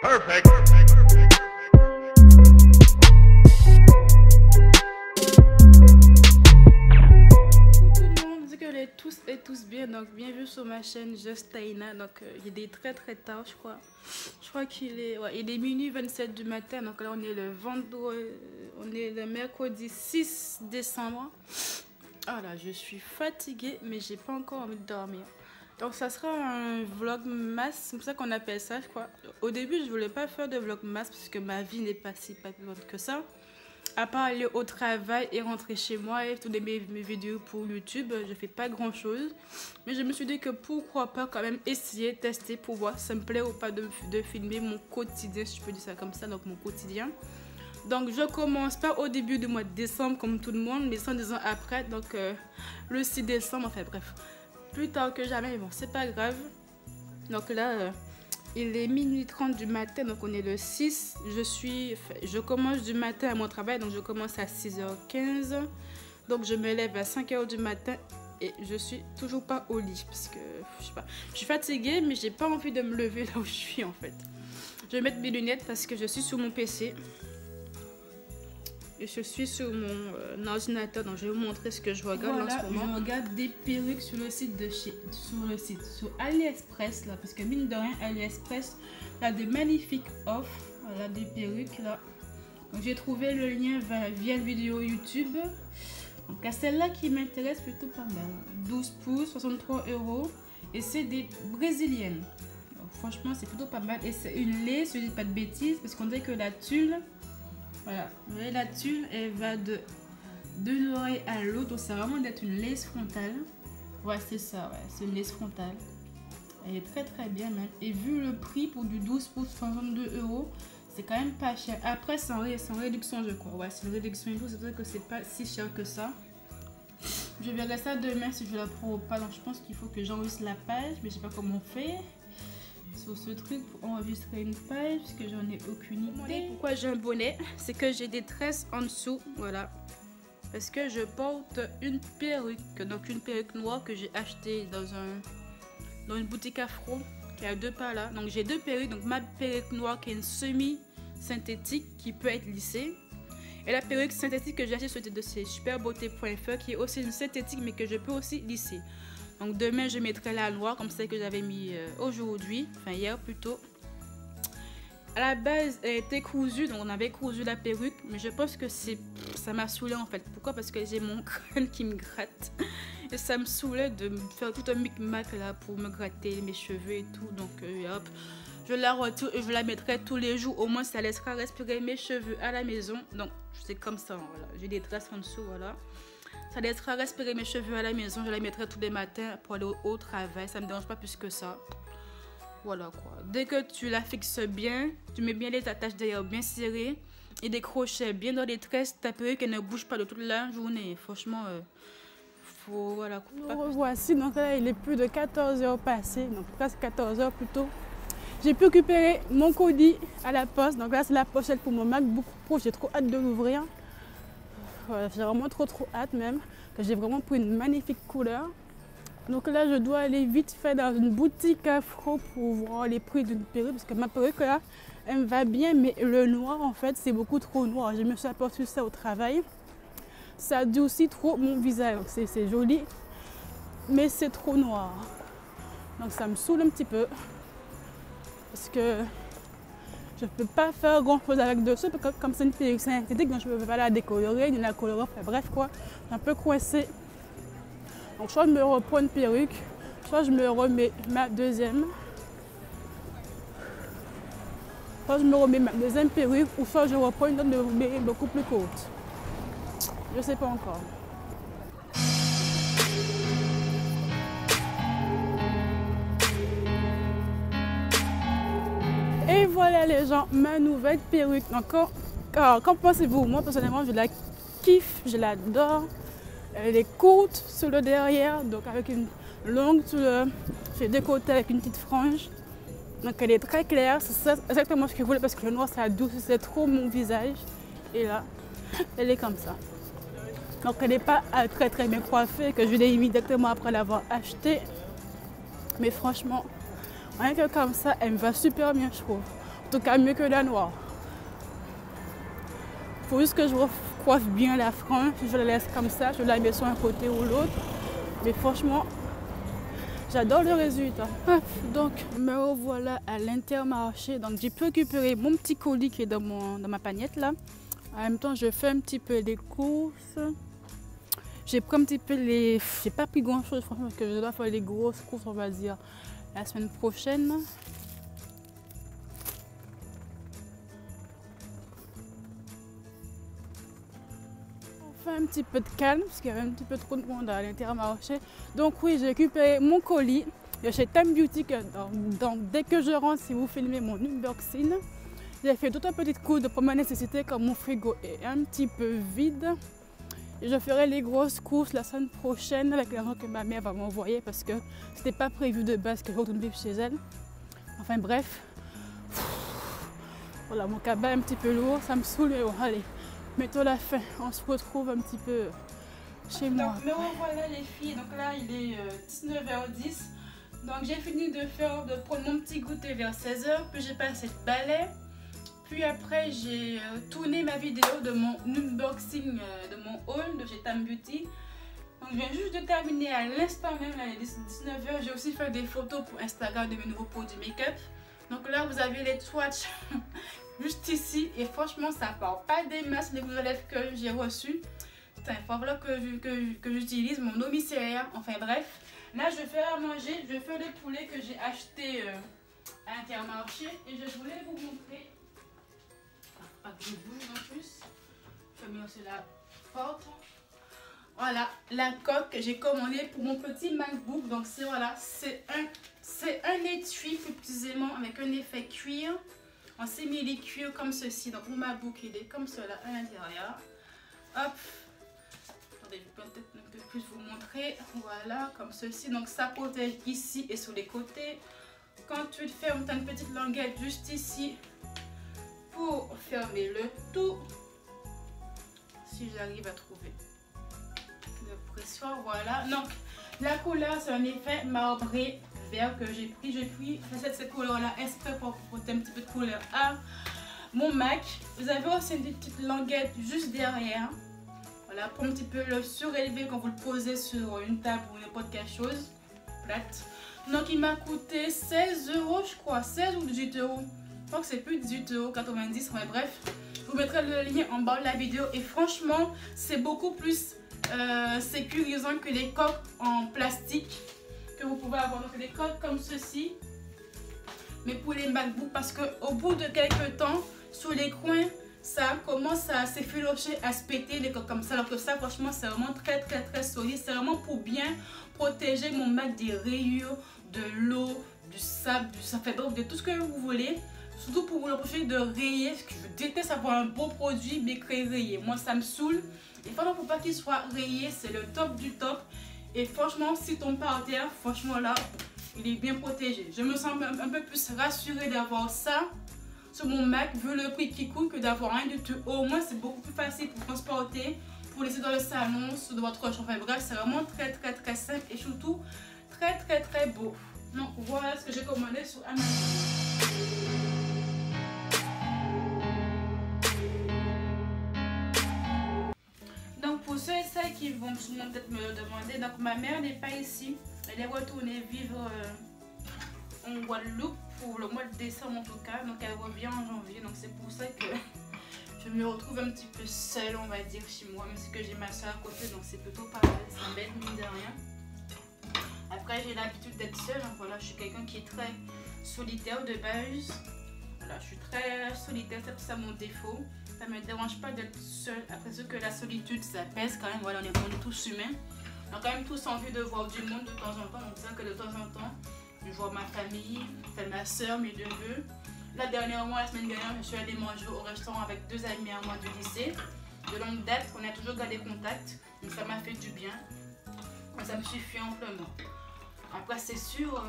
Perfect. Tous et tous bien, donc bienvenue sur ma chaîne Justaina. Donc il est très tard, je crois qu'il est, ouais, il est minuit 27 du matin. Donc là on est le mercredi 6 décembre. Voilà, je suis fatiguée mais j'ai pas encore envie de dormir. Donc ça sera un vlogmas, c'est comme ça qu'on appelle ça, je crois. Au début je voulais pas faire de vlogmas parce que ma vie n'est pas si papillonne que ça. À part aller au travail et rentrer chez moi et tourner mes vidéos pour YouTube, je fais pas grand chose. Mais je me suis dit que pourquoi pas quand même essayer, tester pour voir si ça me plaît ou pas de filmer mon quotidien, si je peux dire ça comme ça, donc mon quotidien. Donc je commence pas au début du mois de décembre comme tout le monde, mais 110 ans après, donc le 6 décembre, enfin bref, plus tard que jamais, mais bon c'est pas grave. Donc là... il est minuit 30 du matin, donc on est le 6. Je commence du matin à mon travail, donc je commence à 6h15. Donc je me lève à 5h du matin et je suis toujours pas au lit parce que je sais pas, je suis fatiguée mais j'ai pas envie de me lever là où je suis en fait. Je vais mettre mes lunettes parce que je suis sur mon PC. Et je suis sur mon ordinateur, donc je vais vous montrer ce que je regarde en ce moment. Je regarde des perruques sur le site sur AliExpress là, parce que mine de rien AliExpress a de magnifiques offres, voilà, des perruques là. J'ai trouvé le lien via une vidéo YouTube. Donc à celle-là qui m'intéresse plutôt pas mal. 12 pouces, 63 € et c'est des brésiliennes. Donc, franchement c'est plutôt pas mal et c'est une lace, je dis pas de bêtises parce qu'on dirait que la tulle. Voilà, vous voyez la tulle, elle va de l'oreille à l'autre, donc c'est vraiment d'être une lace frontale. Ouais, c'est ça, ouais, c'est une lace frontale. Elle est très bien même. Et vu le prix pour du 12 pour 62 €, c'est quand même pas cher. Après, c'est en réduction, je crois. Ouais, c'est une réduction et tout, c'est vrai que c'est pas si cher que ça. Je verrai ça demain si je la prends ou pas. Donc je pense qu'il faut que j'enregistre la page, mais je sais pas comment on fait. Sur ce truc pour enregistrer une page parce que j'en ai aucune idée. Pourquoi j'ai un bonnet? C'est que j'ai des tresses en dessous, voilà, parce que je porte une perruque, donc une perruque noire que j'ai achetée dans une boutique afro qui a 2 pas là. Donc j'ai 2 perruques, donc ma perruque noire qui est une semi synthétique qui peut être lissée et la perruque synthétique que j'ai achetée sur le site de chez superbeauté.fr qui est aussi une synthétique mais que je peux aussi lisser. Donc demain je mettrai la noire comme celle que j'avais mis aujourd'hui, enfin hier plutôt. À la base elle était cousue, donc on avait cousu la perruque, mais je pense que ça m'a saoulé en fait. Pourquoi? Parce que j'ai mon crâne qui me gratte et ça me saoulait de me faire tout un micmac là pour me gratter mes cheveux et tout. Donc hop, je la retire et je la mettrai tous les jours, au moins ça laissera respirer mes cheveux à la maison. Donc c'est comme ça, voilà, j'ai des traces en dessous, voilà. Ça laissera respirer mes cheveux à la maison. Je la mettrai tous les matins pour aller au travail. Ça me dérange pas plus que ça. Voilà quoi. Dès que tu la fixes bien, tu mets bien les attaches derrière bien serrées et des crochets bien dans les tresses, ta perruque ne bouge pas de toute la journée. Franchement, faut voilà. Voici, donc là il est plus de 14 h passées, donc presque 14 h plutôt. J'ai pu récupérer mon colis à la poste. Donc là c'est la pochette pour mon MacBook Pro. J'ai trop hâte de l'ouvrir. Voilà, j'ai vraiment trop hâte même, que j'ai vraiment pris une magnifique couleur. Donc là je dois aller vite fait dans une boutique afro pour voir les prix d'une perruque parce que ma perruque là elle me va bien mais le noir en fait c'est beaucoup trop noir. Je me suis aperçu ça au travail, ça adoucit trop mon visage, donc c'est joli mais c'est trop noir, donc ça me saoule un petit peu parce que je ne peux pas faire grand chose avec dessus, comme c'est une perruque synthétique, donc je ne peux pas la décolorer, ni la colorer, enfin bref quoi, je suis un peu coincée. Donc soit je me reprends une perruque, soit je me remets ma deuxième. Soit je me remets ma deuxième perruque, ou soit je reprends une autre mais beaucoup plus courte. Je ne sais pas encore. Et voilà les gens, ma nouvelle perruque. Donc qu'en pensez-vous? Moi personnellement je la kiffe, je l'adore. Elle est courte sur le derrière, donc avec une longue sur les côtés avec une petite frange. Donc elle est très claire, c'est exactement ce que je voulais parce que le noir ça adoucissait trop mon visage. Et là, elle est comme ça. Donc elle n'est pas très bien coiffée, que je l'ai mis directement après l'avoir achetée. Mais franchement, rien que comme ça, elle me va super bien, je trouve. tout cas mieux que la noire. Faut juste que je recoiffe bien la frange. Je la laisse comme ça, je la mets sur un côté ou l'autre. Mais franchement, j'adore le résultat. Donc me revoilà à l'Intermarché. Donc j'ai pu récupérer mon petit colis qui est dans ma paniette là. En même temps, je fais un petit peu les courses. J'ai pris un petit peu les... J'ai pas pris grand chose franchement parce que je dois faire les grosses courses on va dire la semaine prochaine. Un petit peu de calme parce qu'il y avait un petit peu trop de monde à l'Intermarché. Donc oui, j'ai récupéré mon colis de chez Time Beauty. Donc dès que je rentre, si vous filmez mon unboxing, j'ai fait d'autres petites courses de première nécessité comme mon frigo est un petit peu vide. Et je ferai les grosses courses la semaine prochaine avec l'argent que ma mère va m'envoyer parce que c'était pas prévu de base que je retourne vivre chez elle. Enfin bref. Voilà, mon cabas est un petit peu lourd, ça me saoule mais bon, allez. Mettons la fin, on se retrouve un petit peu chez moi. Donc me revoilà les filles, donc là il est 19h10. Donc j'ai fini de prendre mon petit goûter vers 16h, puis j'ai passé le balai. Puis après j'ai tourné ma vidéo de mon unboxing de mon haul de chez Time Beauty. Donc je viens juste de terminer à l'instant même, là, il est 19h. J'ai aussi fait des photos pour Instagram de mes nouveaux produits make-up. Donc là vous avez les swatchs juste ici et franchement ça part pas des masses les rouges à lèvres que j'ai reçus. C'est un formula que j'utilise, mon eau micellaire, enfin bref. Là je fais à manger, je fais le poulet que j'ai acheté à Intermarché et je voulais vous montrer. Pas que je bouge en plus. Je mets aussi la porte. Voilà la coque que j'ai commandée pour mon petit MacBook. Donc c'est voilà, c'est un étui plus précisément avec un effet cuir. En simili-cuir comme ceci. Donc mon MacBook il est comme cela à l'intérieur. Hop. Attendez, je peux peut-être un peu plus vous montrer. Voilà, comme ceci. Donc ça protège ici et sur les côtés. Quand tu le fermes, tu as une petite languette juste ici pour fermer le tout. Si j'arrive à trouver le pressoir, voilà. Donc la couleur c'est un effet marbré vert que j'ai pris. J'ai pris cette couleur là exprès pour porter un petit peu de couleur à mon Mac. Vous avez aussi une petite languette juste derrière. Voilà, pour un petit peu le surélever quand vous le posez sur une table ou n'importe quelle chose plate. Donc il m'a coûté 16 € je crois, 16 ou 18 €. Je crois que c'est plus 18,90 €, mais bref. Je vous mettrai le lien en bas de la vidéo et franchement c'est beaucoup plus sécurisant que les coques en plastique que vous pouvez avoir. Donc des coques comme ceci, mais pour les MacBook parce que au bout de quelques temps sur les coins ça commence à s'effilocher, à se péter les coques comme ça, alors que ça franchement c'est vraiment très solide. C'est vraiment pour bien protéger mon Mac des rayures, de l'eau, du sable, de tout ce que vous voulez. Surtout pour vous l'empêcher de rayer, parce que je déteste avoir un beau produit mais créer rayé. Moi ça me saoule. Et franchement pour pas qu'il soit rayé, c'est le top du top. Et franchement s'il tombe par terre, franchement là, il est bien protégé. Je me sens un peu plus rassurée d'avoir ça sur mon Mac vu le prix qui coûte que d'avoir rien du tout. Au moins c'est beaucoup plus facile pour transporter, pour laisser dans le salon, sur votre chambre. Enfin bref, c'est vraiment très simple et surtout très beau. Donc voilà ce que j'ai commandé sur Amazon. Donc pour ceux et celles qui vont sûrement peut-être me le demander, donc ma mère n'est pas ici. Elle est retournée vivre en Guadeloupe pour le mois de décembre en tout cas. Donc elle revient en janvier. Donc c'est pour ça que je me retrouve un petit peu seule on va dire chez moi. Mais c'est que j'ai ma soeur à côté donc c'est plutôt pas mal. C'est bête mine de rien. Après j'ai l'habitude d'être seule. Donc voilà, je suis quelqu'un qui est très solitaire de base. Voilà, je suis très solitaire, c'est ça mon défaut. Ça me dérange pas d'être seule. Après ce que la solitude ça pèse quand même. Voilà, on est tous humains. On a quand même tous envie de voir du monde de temps en temps. Donc c'est vrai que de temps en temps, je vois ma famille, ma soeur, mes deux neveux. La semaine dernière, je suis allée manger au restaurant avec 2 amis à moi du lycée. De longue date, on a toujours gardé contact. Donc ça m'a fait du bien. Ça me suffit amplement. Après c'est sûr,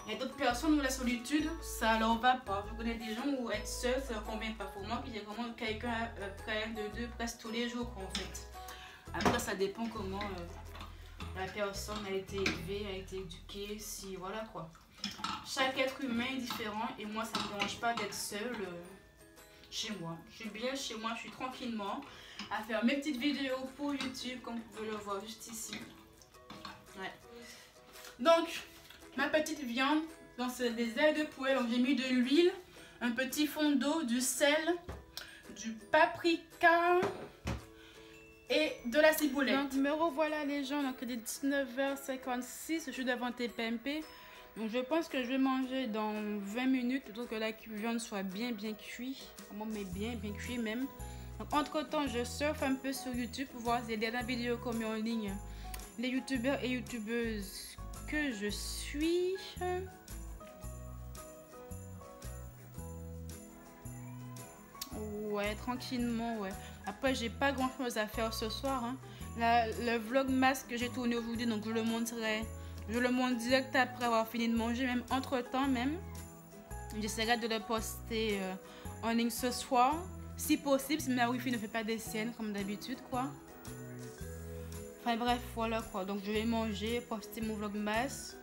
il y a d'autres personnes où la solitude, ça leur va pas. Je connais des gens où être seul, ça leur convient pas. Pour moi, il y a vraiment quelqu'un près de deux presque tous les jours en fait. Après ça dépend comment la personne a été élevée, a été éduquée, si voilà quoi. chaque être humain est différent et moi ça me dérange pas d'être seule chez moi. Je suis bien chez moi, je suis tranquillement à faire mes petites vidéos pour YouTube comme vous pouvez le voir juste ici. Ouais. Donc ma petite viande, dans des ailes de poulet, donc j'ai mis de l'huile, un petit fond d'eau, du sel, du paprika et de la ciboulette. Donc me revoilà les gens, donc il est 19h56, je suis devant TPMP. Donc je pense que je vais manger dans 20 minutes, pour que la viande soit bien cuite, mais bien cuit même. Donc entre temps je surfe un peu sur YouTube pour voir les dernières vidéos qu'on met en ligne, les youtubeurs et youtubeuses que je suis. Ouais, tranquillement, ouais. Après, j'ai pas grand chose à faire ce soir. Hein. Le vlogmas que j'ai tourné aujourd'hui, donc je le montre direct après avoir fini de manger, même entre temps même. J'essaierai de le poster en ligne ce soir, si possible, si ma wifi ne fait pas des scènes comme d'habitude, quoi. Enfin bref, voilà quoi. Donc je vais manger, poster mon vlogmas.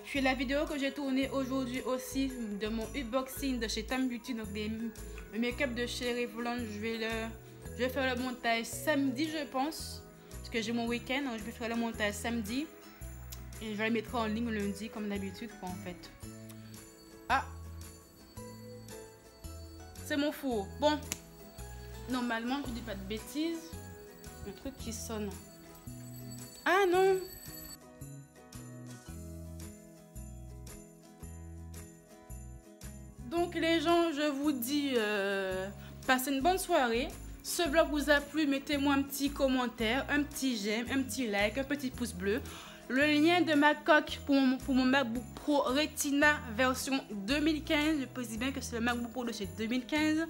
Puis la vidéo que j'ai tournée aujourd'hui aussi de mon unboxing de chez Tam Beauty, donc le make-up de chez Revlon, je vais faire le montage samedi je pense, parce que j'ai mon week-end, donc je vais faire le montage samedi et je vais le mettre en ligne lundi comme d'habitude quoi en fait. Ah, c'est mon four. Bon, normalement je dis pas de bêtises, le truc qui sonne. Ah non. Donc les gens, je vous dis, passez une bonne soirée. Ce vlog vous a plu, mettez-moi un petit commentaire, un petit j'aime, un petit like, un petit pouce bleu. Le lien de ma coque pour mon MacBook Pro Retina version 2015, je précise bien que c'est le MacBook Pro de chez 2015,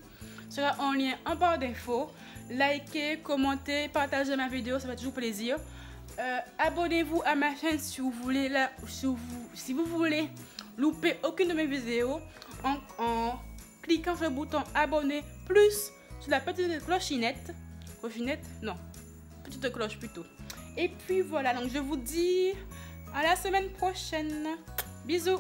sera en lien en barre d'infos. Likez, commentez, partagez ma vidéo, ça fait toujours plaisir. Abonnez-vous à ma chaîne si vous voulez, si vous voulez louper aucune de mes vidéos. En cliquant sur le bouton abonner plus sur la petite clochinette. Non, petite cloche plutôt. Et puis voilà, donc je vous dis à la semaine prochaine. Bisous.